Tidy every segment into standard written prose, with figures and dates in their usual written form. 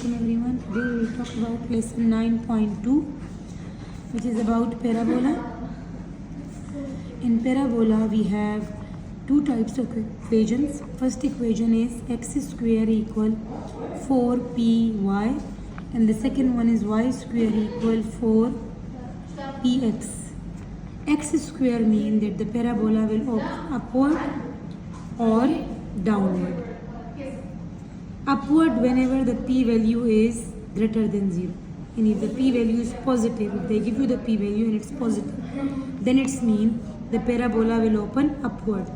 Welcome everyone. Today we will talk about lesson 9.2, which is about parabola. In parabola we have two types of equations. First equation is x square equal 4py and the second one is y square equal 4px. X square means that the parabola will open upward or downward. Upward whenever the p value is greater than 0, and if the p value is positive, if they give you the p value and it's positive, then it's mean the parabola will open upward.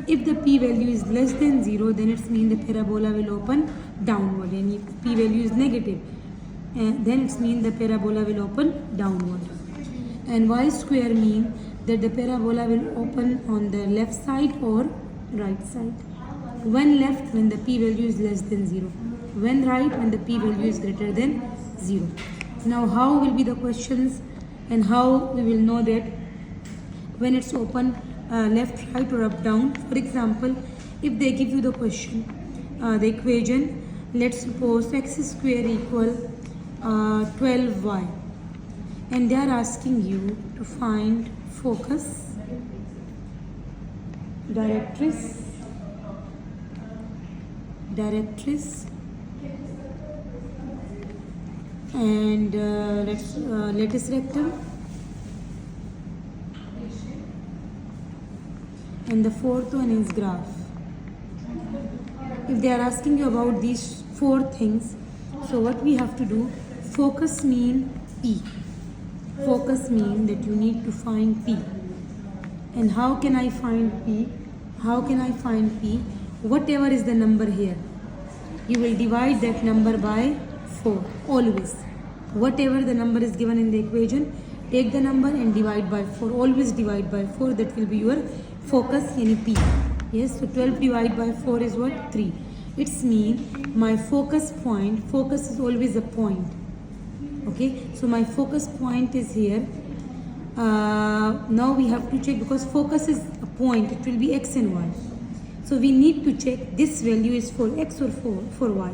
If the p value is less than 0, then it's mean the parabola will open downward, and if p value is negative, then it's mean the parabola will open downward. And y square mean that the parabola will open on the left side or right side. When left, when the p value is less than 0. When right, when the p value is greater than 0. Now how will be the questions and how we will know that when it's open left, right or up, down. For example, if they give you the question, the equation, let's suppose x square equal 12y, and they are asking you to find focus, directrix, and lattice rectum, and the fourth one is graph. If they are asking you about these four things, so what we have to do, focus mean p. Focus mean that you need to find p. And how can I find p? How can I find p? Whatever is the number here, you will divide that number by 4, always. Whatever the number is given in the equation, take the number and divide by 4. Always divide by 4, that will be your focus, yani p. Yes, so 12 divided by 4 is what? 3. It's mean my focus point, focus is always a point. Okay, so my focus point is here. Now we have to check, because focus is a point, it will be x and y. So we need to check this value is for x or for y.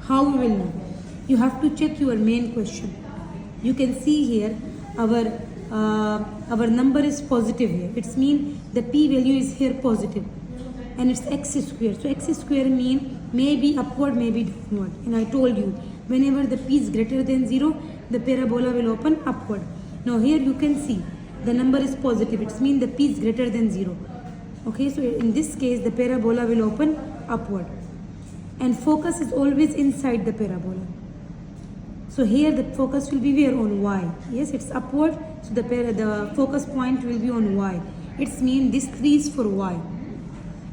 How we will know? You have to check your main question. You can see here our number is positive here. It's mean the p value is here positive, and it's x square. So x square mean maybe upward, maybe downward. And I told you, whenever the p is greater than 0, the parabola will open upward. Now here you can see the number is positive. It's mean the p is greater than 0. Okay, so in this case the parabola will open upward, and focus is always inside the parabola. So here the focus will be where? On y. Yes, it's upward, so the focus point will be on y. It's mean this 3 is for y.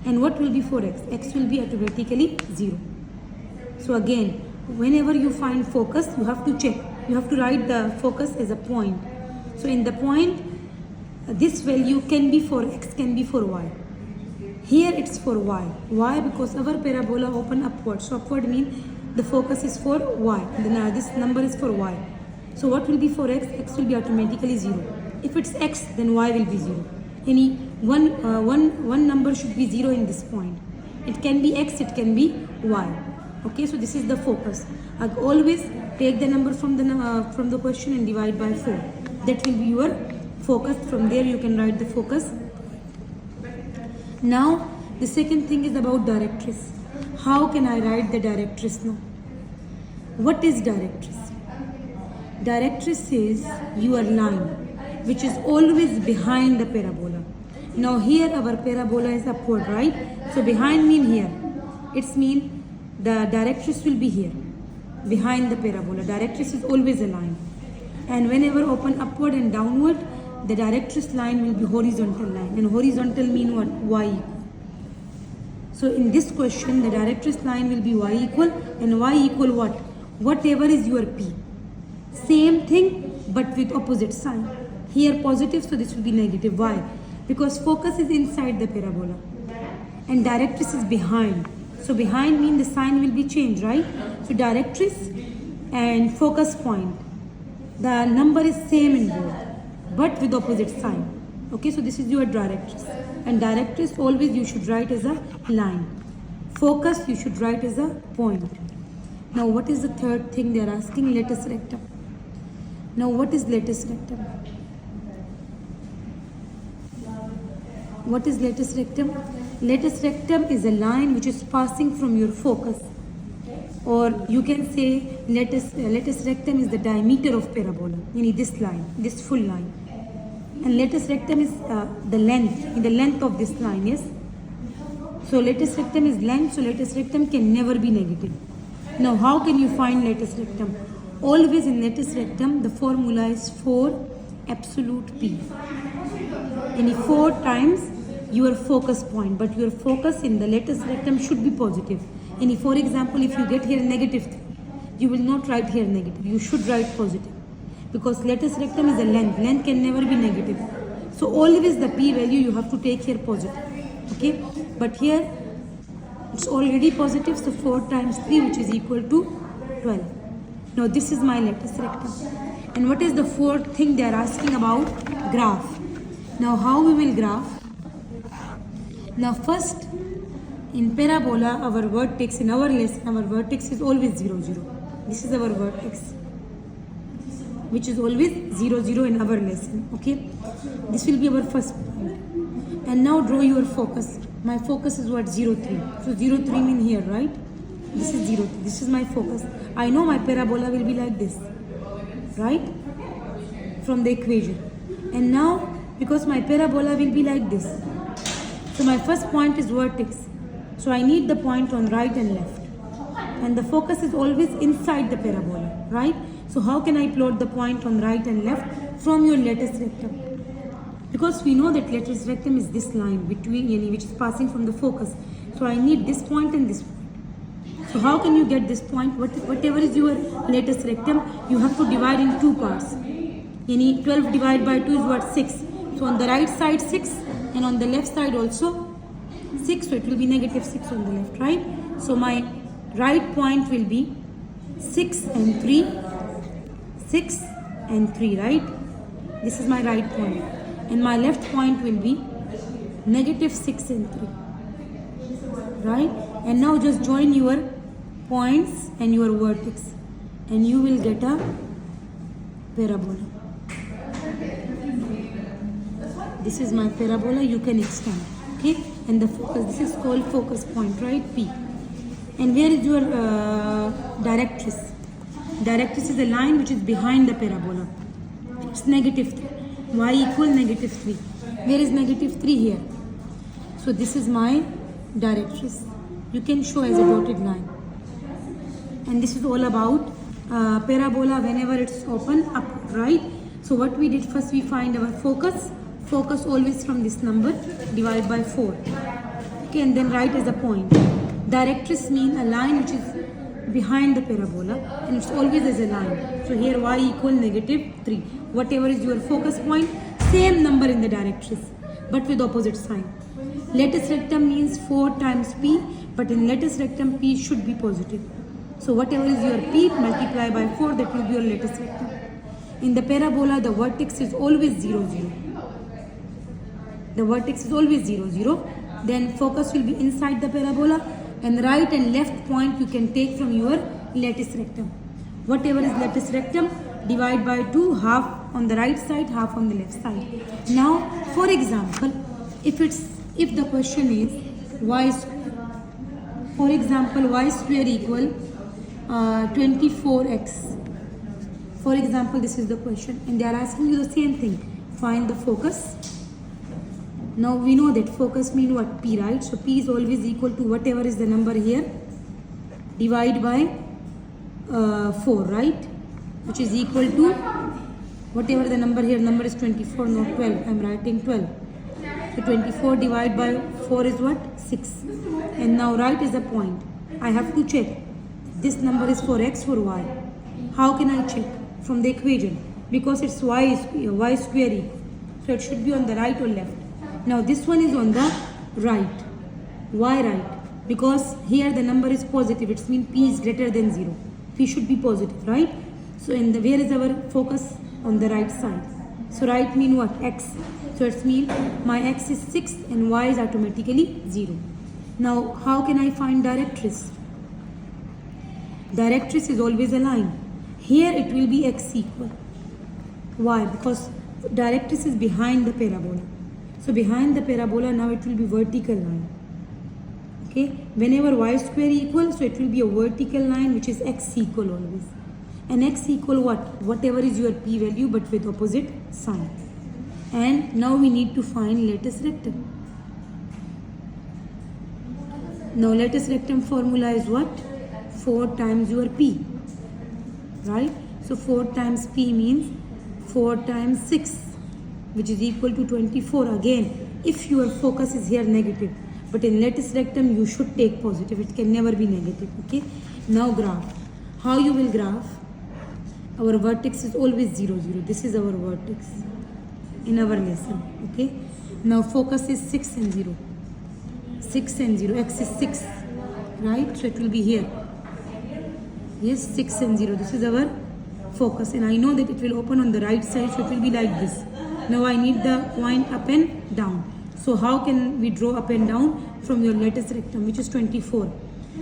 And what will be for x? X will be automatically 0. So again, whenever you find focus, you have to check. You have to write the focus as a point. So in the point, this value can be for x, can be for y. Here it's for y. Why? Because our parabola open upward. So upward means the focus is for y. Then this number is for y. So what will be for x? X will be automatically 0. If it's x, then y will be 0. Any one number should be 0 in this point. It can be x, it can be y. Okay, so this is the focus. Always take the number from the question and divide by 4. That will be your focus. From there you can write the focus. Now the second thing is about directrix. How can I write the directrix now? What is directrix? Directrix is your line which is always behind the parabola. Now here our parabola is upward, right? So behind mean here. It's mean the directrix will be here, behind the parabola. Directrix is always a line. And whenever open upward and downward, the directrix line will be horizontal line. And horizontal mean what? Y equal. So in this question, the directrix line will be y equal, and y equal what? Whatever is your p. Same thing, but with opposite sign. Here positive, so this will be negative. Why? Because focus is inside the parabola and directrix is behind. So behind means the sign will be changed, right? So directrix and focus point, the number is same in both, but with opposite sign. Okay, so this is your directrix. And directrix always you should write as a line. Focus you should write as a point. Now what is the third thing they are asking? Latus rectum. Now what is latus rectum? What is latus rectum? Latus rectum is a line which is passing from your focus, or you can say latus rectum is the diameter of parabola. You need this line, this full line, and latus rectum is the length of this line. Yes. So latus rectum is length. So latus rectum can never be negative. Now how can you find latus rectum? Always in latus rectum the formula is 4 absolute P. Any 4 times your focus point, but your focus in the latus rectum should be positive. Any, for example, if you get here negative 3, you will not write here negative. You should write positive, because latus rectum is a length. Length can never be negative. So always the P value you have to take here positive. Okay, but here it's already positive, so 4 times 3, which is equal to 12. Now this is my latus rectum. And what is the fourth thing they are asking about? Graph. Now how we will graph? Now first, in parabola, our vertex, in our lesson, our vertex is always 0, 0. This is our vertex, which is always 0, 0 in our lesson. Okay, this will be our first point. And now draw your focus. My focus is what? 0, 3. So 0, 3 mean here, right? This is 0, 3. This is my focus. I know my parabola will be like this, right? From the equation. And now, because my parabola will be like this, so my first point is vertex. So I need the point on right and left. And the focus is always inside the parabola, right? So how can I plot the point on right and left from your latus rectum? Because we know that latus rectum is this line between, which is passing from the focus. So I need this point and this point. So how can you get this point? Whatever is your latus rectum, you have to divide in 2 parts. 12 divided by 2 is what? 6. So on the right side 6, and on the left side also 6. So it will be negative 6 on the left, right? So my right point will be 6 and 3. 6 and 3, right? This is my right point. And my left point will be negative 6 and 3. Right? And now just join your points and your vertex, and you will get a parabola. This is my parabola, you can extend. Okay? And the focus, this is called focus point, right? P. And where is your directrix? Directrix is a line which is behind the parabola. It's negative 3. Y equal negative 3. Where is negative 3? Here. So this is my directrix. You can show as a dotted line. And this is all about parabola whenever it's open up, right? So what we did first, we find our focus. Focus always from this number, divide by 4. Okay, and then write as a point. Directrix mean a line which is behind the parabola, and it's always as a line. So here y equal negative 3. Whatever is your focus point, same number in the directrix, but with opposite sign. Latus rectum means 4 times P, but in latus rectum P should be positive. So whatever is your P, multiply by 4, that will be your latus rectum. In the parabola, the vertex is always 0, 0. The vertex is always 0, 0. Then focus will be inside the parabola, and right and left point you can take from your latus rectum. Whatever is latus rectum, divide by 2, half on the right side, half on the left side. Now, for example, if the question is y square, for example, y square equal 24x. For example, this is the question, and they are asking you the same thing. Find the focus. Now we know that focus means what? P, right? So P is always equal to whatever is the number here, divide by 4, right? Which is equal to whatever the number here, number is 24, not 12. I am writing 12. So 24 divided by 4 is what? 6. And now write is a point. I have to check. This number is for x or y. How can I check? From the equation. Because it's y square equal. So it should be on the right or left. Now this one is on the right. Why right? Because here the number is positive. It means P is greater than 0. P should be positive, right? So where is our focus? On the right side. So right mean what? X. So it means my x is 6 and y is automatically 0. Now how can I find directrix? Directress is always a line. Here it will be x equal. Why? Because directress is behind the parabola. So behind the parabola now it will be vertical line. Okay, whenever y square equal, so it will be a vertical line which is x equal always. And x equal what? Whatever is your p value but with opposite sign. And now we need to find latus rectum. Now latus rectum formula is what? 4 times your p. Right? So 4 times p means 4 times 6, which is equal to 24. Again, if your focus is here negative, but in latus rectum you should take positive. It can never be negative. Okay. Now graph. How you will graph? Our vertex is always 0, 0. This is our vertex in our lesson. Okay. Now focus is 6 and 0. 6 and 0. X is 6. Right? So it will be here. Yes, 6 and 0. This is our focus. And I know that it will open on the right side. So it will be like this. Now I need the point up and down. So how can we draw up and down from your latus rectum, which is 24?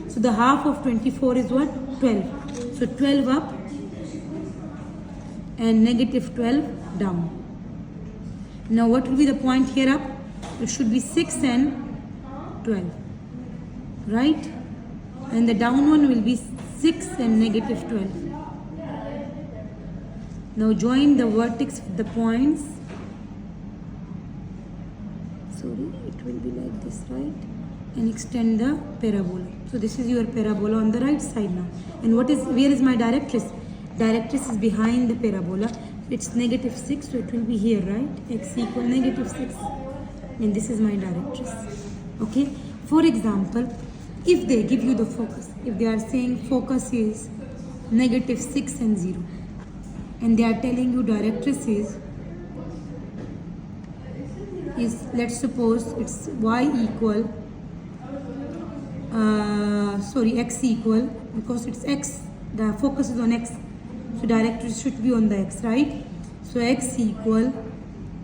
So the half of 24 is what? 12. So 12 up and negative 12 down. Now what will be the point here up? It should be 6 and 12. Right? And the down one will be 6 and negative 12. Now join the vertex with the points. Sorry, it will be like this, right? And extend the parabola. So this is your parabola on the right side now. And where is my directress? Directress is behind the parabola. It's negative 6, so it will be here, right? X equal negative 6. And this is my directress. Okay? For example, if they give you the focus, if they are saying focus is negative 6 and 0, and they are telling you directress is let's suppose it's y equal x equal, because it's x, the focus is on x, so directress should be on the x, right? So x equal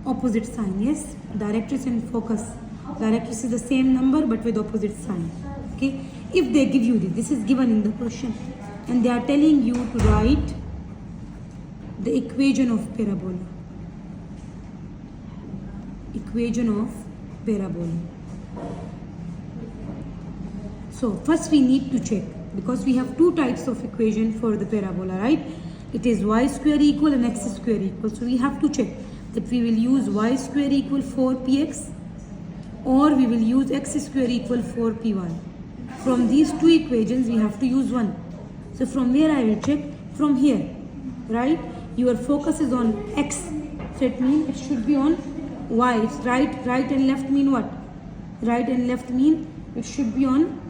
opposite sign. Yes, directress and focus, directress is the same number but with opposite sign. Okay, if they give you this is given in the question, and they are telling you to write the equation of parabola. Equation of parabola. So first we need to check, because we have two types of equation for the parabola, right? It is y square equal and x square equal. So we have to check that we will use y square equal 4px or we will use x square equal 4py. From these two equations we have to use one. So from where I will check? From here, right? Your focus is on x, so it means it should be on y. It's right and left mean what? Right and left mean it should be on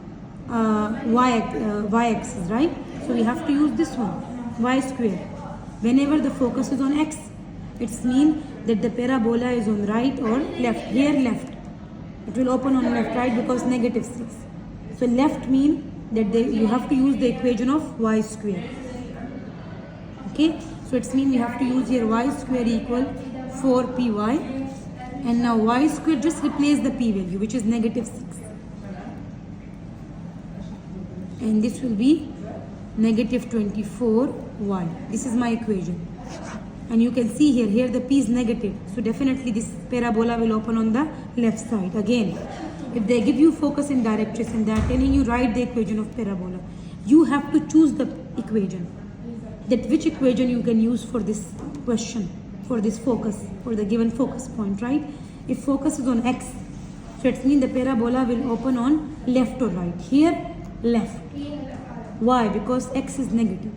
y axis, right? So we have to use this one, y square. Whenever the focus is on x, it means that the parabola is on right or left. Here left, it will open on left, right? Because negative 6. So left mean that you have to use the equation of y square. Okay, so it means we have to use here y square equal 4py. And now y square, just replace the p value, which is negative 6. And this will be negative 24y. This is my equation. And you can see here the p is negative. So definitely this parabola will open on the left side. Again, if they give you focus and directress and they are telling you write the equation of parabola, you have to choose the equation. That which equation you can use for this question, for this focus, for the given focus point, right? If focus is on x, so it means the parabola will open on left or right. Here, left. Why? Because x is negative.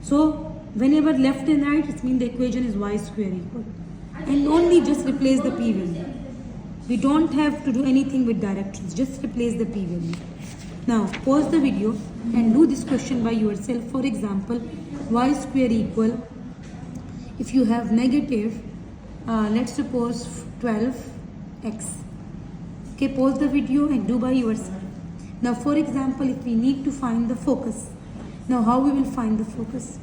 So whenever left and right, it means the equation is y square equal. And only just replace the p value. We don't have to do anything with directions, just replace the p value. Now pause the video and do this question by yourself. For example, y square equal, if you have negative, let's suppose 12x. Okay, pause the video and do by yourself. Now for example, if we need to find the focus, now how we will find the focus?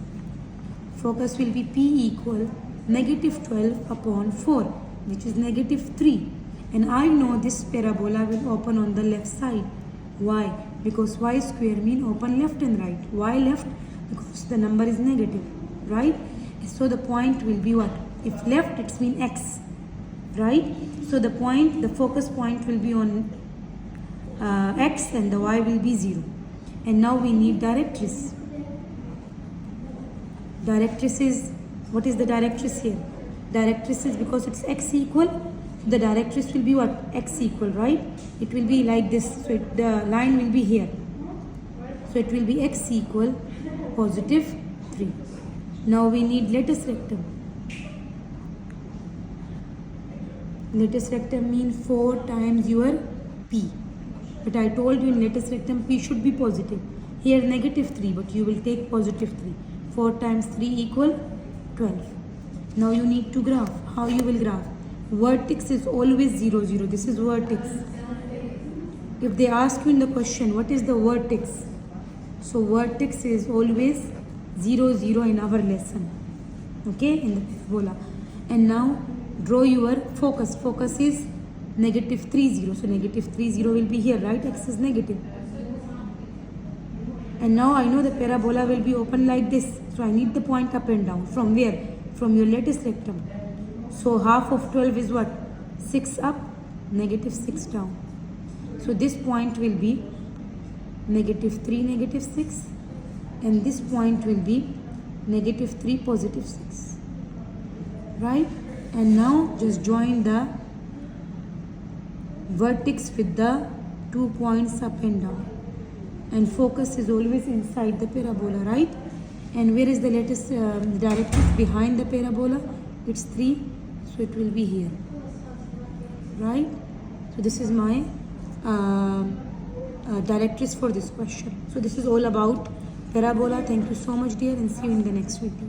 Focus will be p equal negative 12 upon 4, which is negative 3. And I know this parabola will open on the left side. Why? because y square mean open left and right. Why left? Because the number is negative, right? So the point will be what? If left, it's mean x, right? So the focus point will be on x and the y will be 0. And now we need directress. Directress is, what is the directress here? Directress is because it's x equal, the directress will be what? X equal, right? It will be like this, so the line will be here. So it will be x equal positive 3. Now we need latus rectum. Latus rectum means 4 times your p. But I told you in latus rectum p should be positive. Here negative 3, but you will take positive 3. 4 times 3 equal 12. Now you need to graph. How you will graph? Vertex is always 0, 0. This is vertex. If they ask you in the question, what is the vertex? So vertex is always 0, 0 in our lesson. Okay, in the parabola. And now draw your focus. Focus is negative 3, 0. So negative 3, 0 will be here, right? X is negative. And now I know the parabola will be open like this. So I need the point up and down. From where? From your latus rectum. So half of 12 is what? 6 up, negative 6 down. So this point will be negative 3, negative 6. And this point will be negative 3, positive 6. Right? And now just join the vertex with the 2 points up and down. And focus is always inside the parabola, right? And where is the latest directress behind the parabola? It's 3, so it will be here, right? So this is my directress for this question. So this is all about parabola. Thank you so much, dear, and see you in the next video.